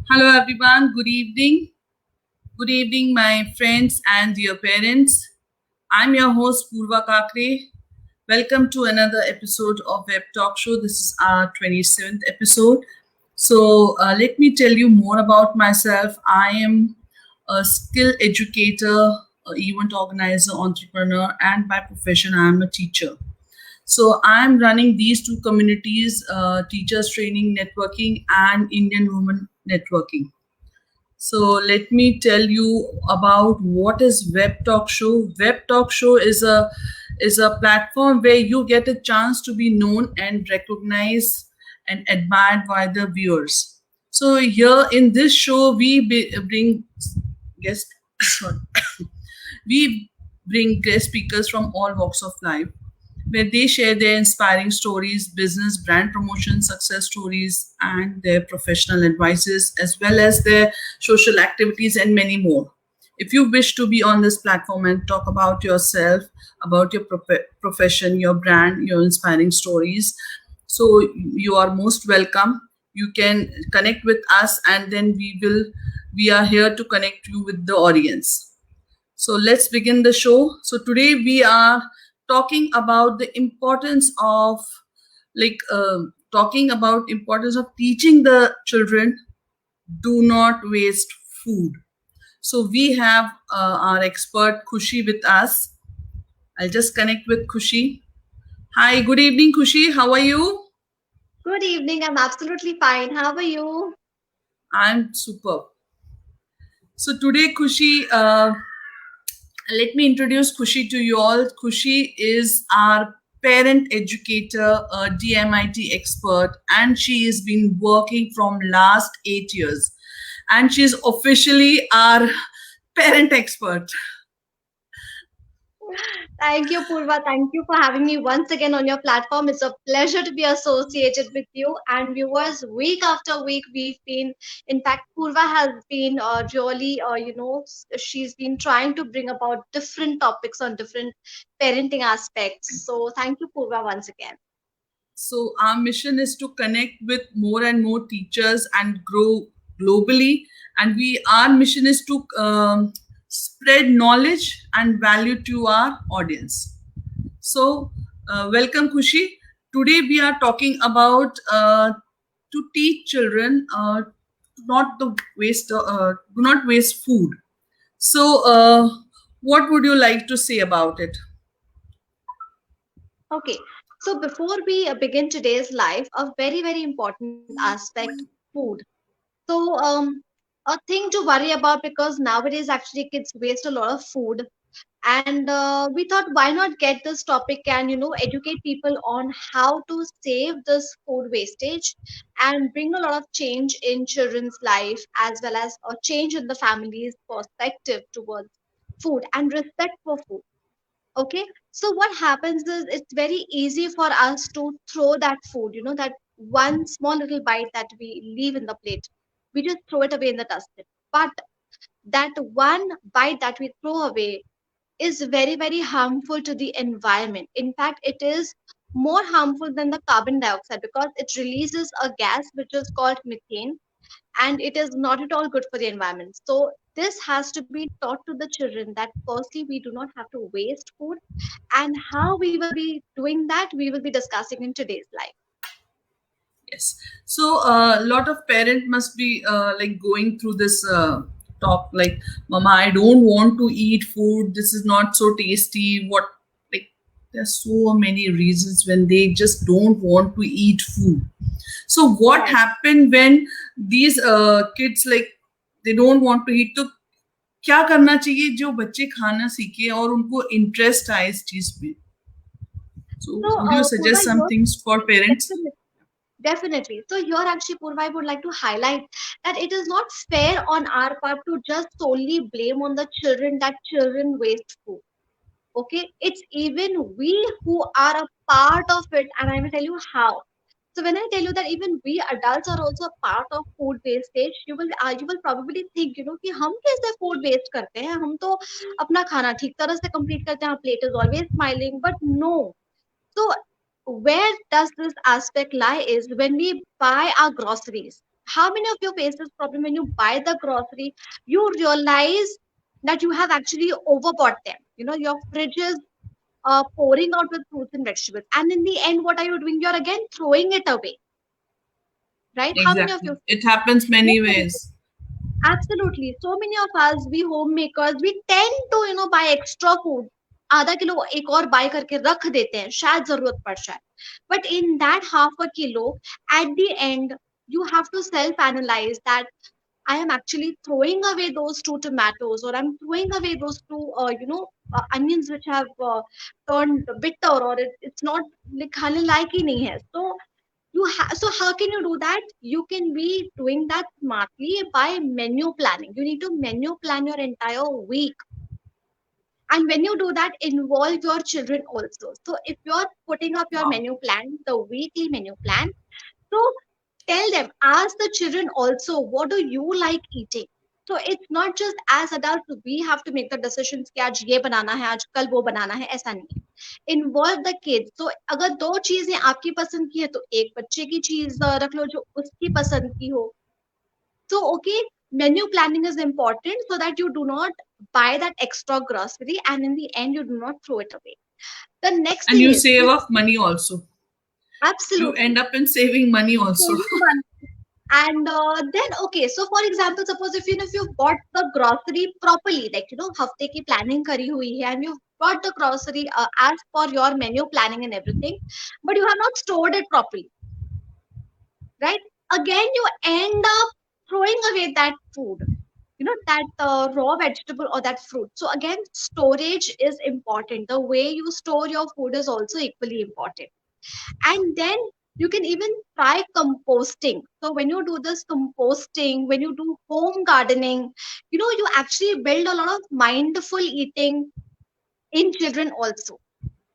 Hello, everyone. Good evening. Good evening, my friends and dear parents. I'm your host, Purva Kakre. Welcome to another episode of Web Talk Show. This is our 27th episode. Let me tell you more about myself. I am a skill educator, event organizer, entrepreneur, and by profession, I am a teacher. So I'm running these two communities, Teachers Training Networking and Indian Women Networking. So let me tell you about what is Web Talk Show. Web Talk Show is a platform where you get a chance to be known and recognized and admired by the viewers. So here in this show, bring guest sorry, we bring guest speakers from all walks of life where they share their inspiring stories, business, brand promotion, success stories, and their professional advices, as well as their social activities and many more. If you wish to be on this platform and talk about yourself, about your profession, your brand, your inspiring stories, so you are most welcome. You can connect with us, and then we are here to connect you with the audience. So let's begin the show. So today we are talking about the importance of talking about importance of teaching the children do not waste food. So we have our expert Khushi with us. I'll just connect with Khushi. Hi, good evening, Khushi. How are you? Good evening. I'm absolutely fine. How are you? I'm superb. So today, Khushi, let me introduce Khushi to you all. Khushi is our parent educator, a DMIT expert, and she has been working from last 8 years. And she's officially our parent expert. Thank you, Purva. Thank you for having me once again on your platform. It's a pleasure to be associated with you and viewers. Week after week, in fact, Purva has been really, she's been trying to bring about different topics on different parenting aspects. So thank you, Purva, once again. So our mission is to connect with more and more teachers and grow globally. And our mission is to spread knowledge and value to our audience. So, welcome, Kushi. Today we are talking about to teach children not the waste, do not waste food. So, what would you like to say about it? Okay. So before we begin today's live, a very, very important aspect, food. So, a thing to worry about because nowadays actually kids waste a lot of food, and we thought why not get this topic and educate people on how to save this food wastage and bring a lot of change in children's life as well as a change in the family's perspective towards food and respect for food. Okay, so what happens is it's very easy for us to throw that food, that one small little bite that we leave in the plate, we just throw it away in the dustbin. But that one bite that we throw away is very, very harmful to the environment. In fact, it is more harmful than the carbon dioxide because it releases a gas which is called methane, and it is not at all good for the environment. So this has to be taught to the children that firstly we do not have to waste food, and how we will be doing that we will be discussing in today's live. Yes. So, a lot of parent must be like going through this talk, like, "Mama, I don't want to eat food. This is not so tasty." What, like, there's so many reasons when they just don't want to eat food. So, what Right. happened when these kids like they don't want to eat? तो क्या करना चाहिए जो बच्चे खाना सीखे और उनको इंटरेस्ट आए इस चीज में? So, So would you Purva, suggest some here things for parents? definitely, definitely. So here actually, Purva, I would like to highlight that it is not fair on our part to just solely blame on the children that children waste food. Okay, it's even we who are a part of it, and I will tell you how. So when I tell you that even we adults are also a part of food wastage, you will probably think कि हम कैसे food waste करते हैं, हम तो अपना खाना ठीक तरह से complete करते हैं, our plate is always smiling, but no. So where does this aspect lie is when we buy our groceries. How many of you face this problem when you buy the grocery? You realize that you have actually overbought them. Your fridge is pouring out with fruits and vegetables, and in the end, what are you doing? You're again throwing it away, right? How many of Exactly. you? It happens many ways. Absolutely. So many of us, we homemakers, we tend to, buy extra food. आधा kilo एक और bye करके रख देते हैं शायद जरूरत पड़ जाए. But in that half a kilo, at the end, you have to self analyze that I am actually throwing away those two tomatoes, or I'm throwing away those two onions which have turned bitter, or it's not like खाने लायक ही नहीं है. So how can you do that? You can be doing that smartly by menu planning. You need to menu plan your entire week. And when you do that, involve your children also. So if you're putting up your Wow. menu plan, the weekly menu plan, so tell them, ask the children also, what do you like eating? So it's not just as adults we have to make the decisions कि आज ये बनाना है, आज कल वो बनाना है, ऐसा नहीं है. Involve the kids. So अगर दो चीजें आपकी पसंद की है तो एक बच्चे की चीज रख लो जो उसकी पसंद की हो. So okay, menu planning is important so that you do not buy that extra grocery and in the end you do not throw it away. The next And thing you is save off money also. You absolutely end up in saving money also. saving money. And then okay, so for example, suppose if you bought the grocery properly, like हफ्ते की planning करी हुई है and you bought the grocery as per your menu planning and everything, but you have not stored it properly, right? Again, you end up throwing away that food, that raw vegetable or that fruit. So again, storage is important. The way you store your food is also equally important. And then you can even try composting. So when you do this composting, when you do home gardening, you actually build a lot of mindful eating in children also.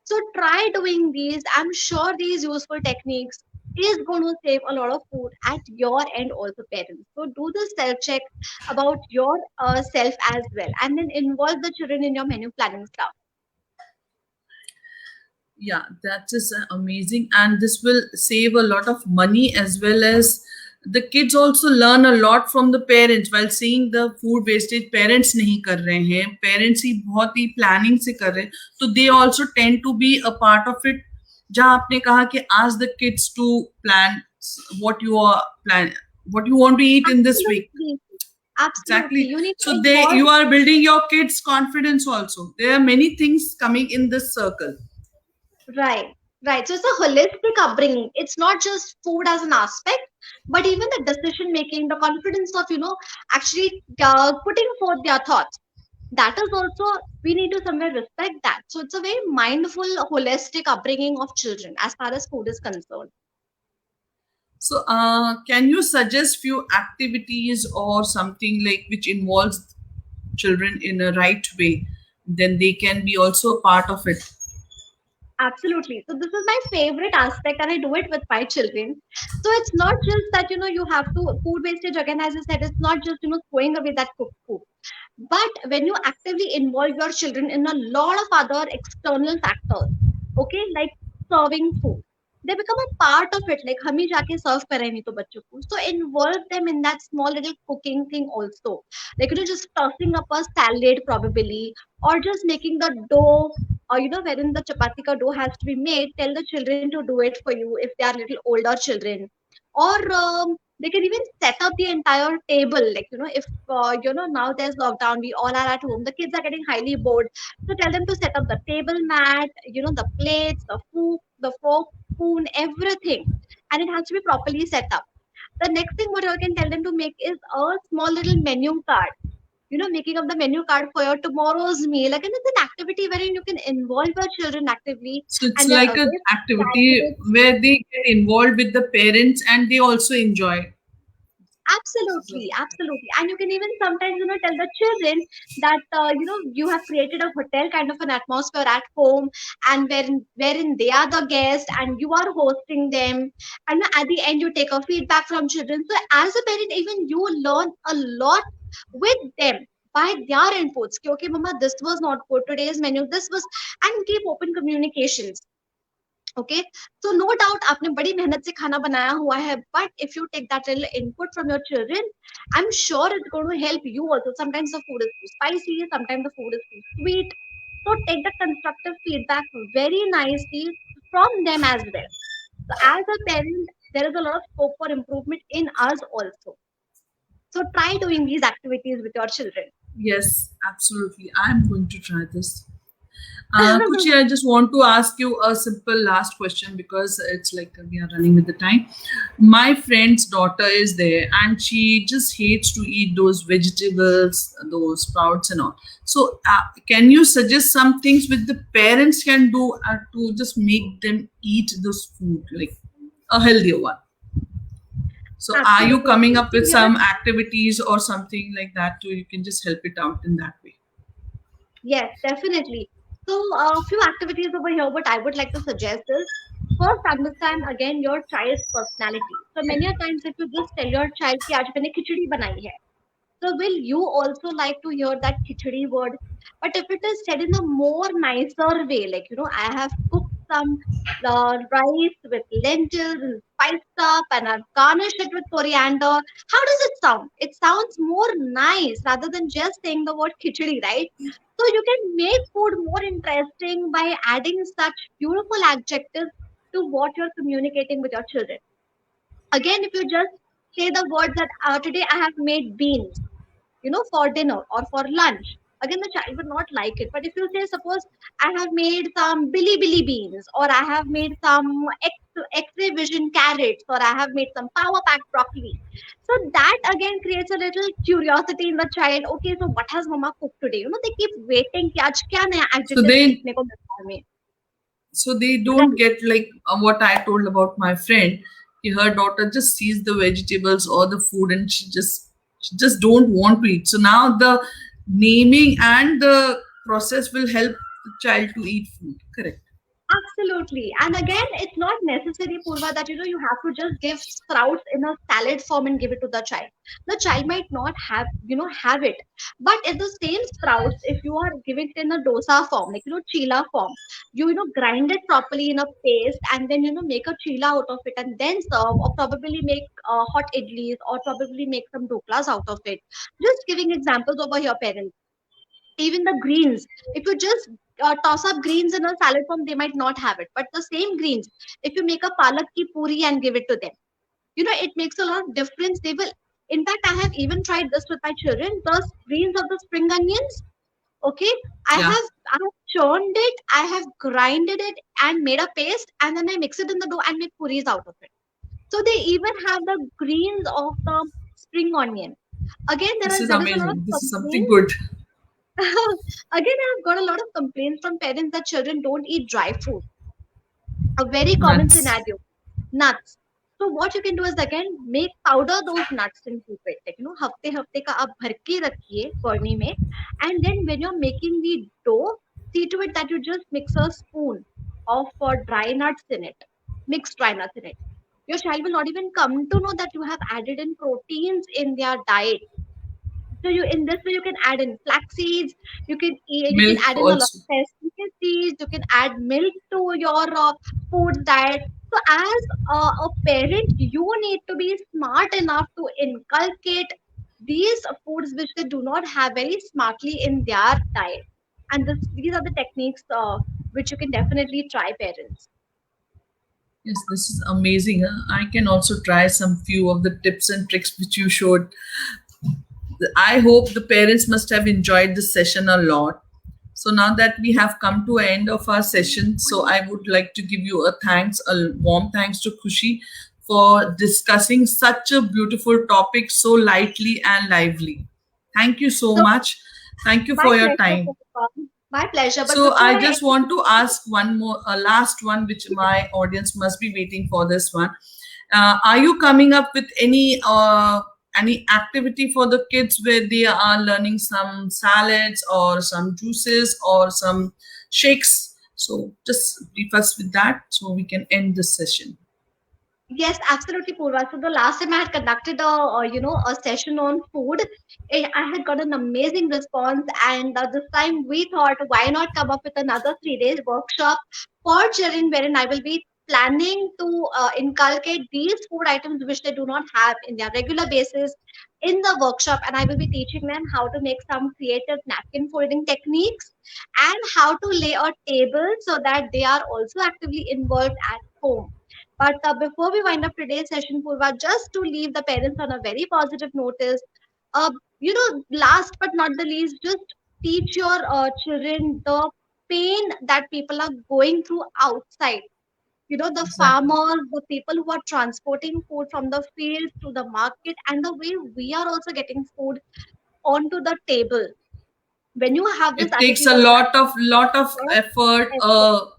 So try doing these. I'm sure these useful techniques is going to save a lot of food at your end also, parents. So do the self check about your self as well, and then involve the children in your menu planning stuff. Yeah, that is amazing. And this will save a lot of money, as well as the kids also learn a lot from the parents while seeing the food wastage. Parents नहीं कर रहे हैं, parents ही बहुत ही planning से कर रहे हैं, तो they also tend to be a part of it. जहाँ आपने कहा कि ask the kids to plan what you are plan what you want to eat in this week. Absolutely. Absolutely. Exactly. You need to So involve. you are building your kids' confidence also. There are many things coming in this circle. Right, right. So it's a holistic upbringing. It's not just food as an aspect, but even the decision making, the confidence of, actually putting forth their thoughts. That is also, we need to somewhere respect that. So it's a very mindful, holistic upbringing of children as far as food is concerned. So, can you suggest few activities or something like which involves children in a right way? Then they can be also a part of it. Absolutely. So this is my favorite aspect, and I do it with my children. So it's not just that you have to food wastage again, as I said, it's not just throwing away that cooked food. But when you actively involve your children in a lot of other external factors, okay, like serving food, they become a part of it. Like हम ही जाके serve कर रहे हैं नहीं तो बच्चों को. So involve them in that small little cooking thing also. Like just tossing up a salad probably, or just making the dough, or wherein the chapati ka dough has to be made. Tell the children to do it for you if they are little older children, or they can even set up the entire table, like if now there's lockdown, we all are at home, the kids are getting highly bored, so tell them to set up the table mat, the plates, the fork, spoon, everything, and it has to be properly set up. The next thing what I can tell them to make is a small little menu card, making up the menu card for your tomorrow's meal. Again, it's an activity wherein you can involve your children actively, So it's and they're like an away from activity gadgets. where they get involved with the parents and they also enjoy. This is Absolutely, absolutely. And you can even sometimes, tell the children that, you have created a hotel kind of an atmosphere at home, and wherein they are the guest and you are hosting them. And at the end, you take a feedback from children. So as a parent, even you learn a lot with them by their inputs. Okay, Mama, this was not good. Today's menu, this was, and keep open communications. Okay, so no doubt आपने बड़ी मेहनत से खाना बनाया हुआ है, but if you take that little input from your children, I'm sure it's going to help you also. Sometimes the food is too spicy, sometimes the food is too sweet. So take the constructive feedback very nicely from them as well. So as a parent, there is a lot of scope for improvement in us also. So try doing these activities with your children. Yes, absolutely. I'm going to try this. Kuchi, I just want to ask you a simple last question because it's like we are running with the time. My friend's daughter is there and she just hates to eat those vegetables, those sprouts, and all. So, can you suggest some things which the parents can do to just make them eat those food, like a healthier one? So, are you Absolutely. coming up So with here, some activities or something like that so you can just help it out in that way? yes, definitely. So a few activities over here, what I would like to suggest is first understand again your child's personality. So many a times if you just tell your child कि आज मैंने खिचड़ी बनाई है, so will you also like to hear that khichdi word? But if it is said in a more nicer way, like I have cooked some rice with lentils and spiced up, and I've garnished it with coriander. How does it sound? It sounds more nice rather than just saying the word khichdi, right? So you can make food more interesting by adding such beautiful adjectives to what you're communicating with your children. Again, if you just say the words that today I have made beans, for dinner or for lunch. Again, the child would not like it. But if you say, suppose I have made some billy billy beans, or I have made some X-ray vision carrots, or I have made some power pack broccoli. So that again creates a little curiosity in the child. Okay, so what has mama cooked today? They keep waiting कि आज क्या नया So adjective they सीखने को मिलता है हमें. so they don't Right. get like what I told about my friend. Her daughter just sees the vegetables or the food and she just don't want to eat. So now the naming and the process will help the child to eat food. Correct. Absolutely. And again, it's not necessary, Purva, that you have to just give sprouts in a salad form and give it to the child. The child might not have it. But if the same sprouts, if you are giving it in a dosa form, like chila form, grind it properly in a paste and then make a chila out of it and then serve, or probably make hot idlis, or probably make some doklas out of it. Just giving examples over here, parents. Even the greens, if you just toss up greens in a salad form, they might not have it. But the same greens, if you make a palak ki puri and give it to them, it makes a lot of difference. They will, in fact, I have even tried this with my children, the greens of the spring onions. Okay, Yeah. I have churned it, I have grinded it and made a paste, and then I mix it in the dough and make puris out of it. So they even have the greens of the spring onion. Again, This is there is a lot of amazing. This is something complaints. good. Again, I've got a lot of complaints from parents that children don't eat dry fruit. A very common Nuts. scenario. Nuts. So what you can do is again make powder those nuts and keep it. Like हफ्ते हफ्ते का आप भर के रखिए बर्नी में, and then when you're making the dough, see to it that you just mix a spoon of dry nuts in it, mixed dry nuts in it. Your child will not even come to know that you have added in proteins in their diet. So you in this way you can add in flax seeds, you can Milk add in a lot also. of sesame seeds, you can add milk to your food diet. So as a parent, you need to be smart enough to inculcate these foods which they do not have very smartly in their diet. And these are the techniques which you can definitely try, parents. Yes, this is amazing. I can also try some few of the tips and tricks which you showed. I hope the parents must have enjoyed this session a lot. So now that we have come to an end of our session, so I would like to give you a warm thanks to Khushi for discussing such a beautiful topic so lightly and lively. Thank you so So much. Thank you my for your pleasure, time. Purva. My pleasure. But So before I I just want to ask one more, a last one, which my audience must be waiting for this one. Are you coming up with any activity for the kids where they are learning some salads or some juices or some shakes? So just brief us with that so we can end this session. Yes, absolutely, Purva. So the last time I had conducted a session on food, I had got an amazing response, and this time we thought, why not come up with another 3 days workshop for children, wherein I will be planning to inculcate these food items which they do not have in their regular basis in the workshop, and I will be teaching them how to make some creative napkin folding techniques and how to lay a table so that they are also actively involved at home. But before we wind up today's session, Purva, just to leave the parents on a very positive notice, uh, last but not the least, just teach your children the pain that people are going through outside. The Exactly. farmers, the people who are transporting food from the fields to the market, and the way we are also getting food onto the table. When you have this It takes attitude a of lot of effort, gratitude,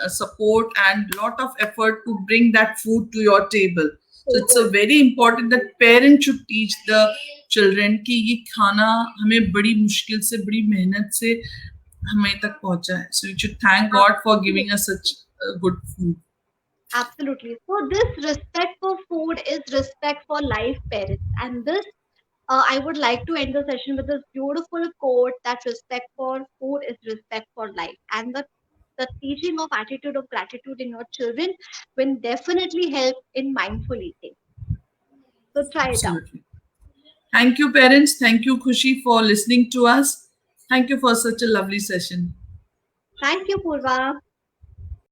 support, and lot of effort to bring that food to your table. So it's a table. very important that parents should teach the children कि ये खाना हमें बड़ी मुश्किल से बड़ी मेहनत से हमें तक पहुंचा है. So you should thank God for giving us such good food. Absolutely. So this respect for food is respect for life, parents. And this, I would like to end the session with this beautiful quote that respect for food is respect for life. And the teaching of attitude of gratitude in your children will definitely help in mindful eating. So try it out. Absolutely. Thank you, parents. Thank you, Khushi, for listening to us. Thank you for such a lovely session. Thank you, Purva.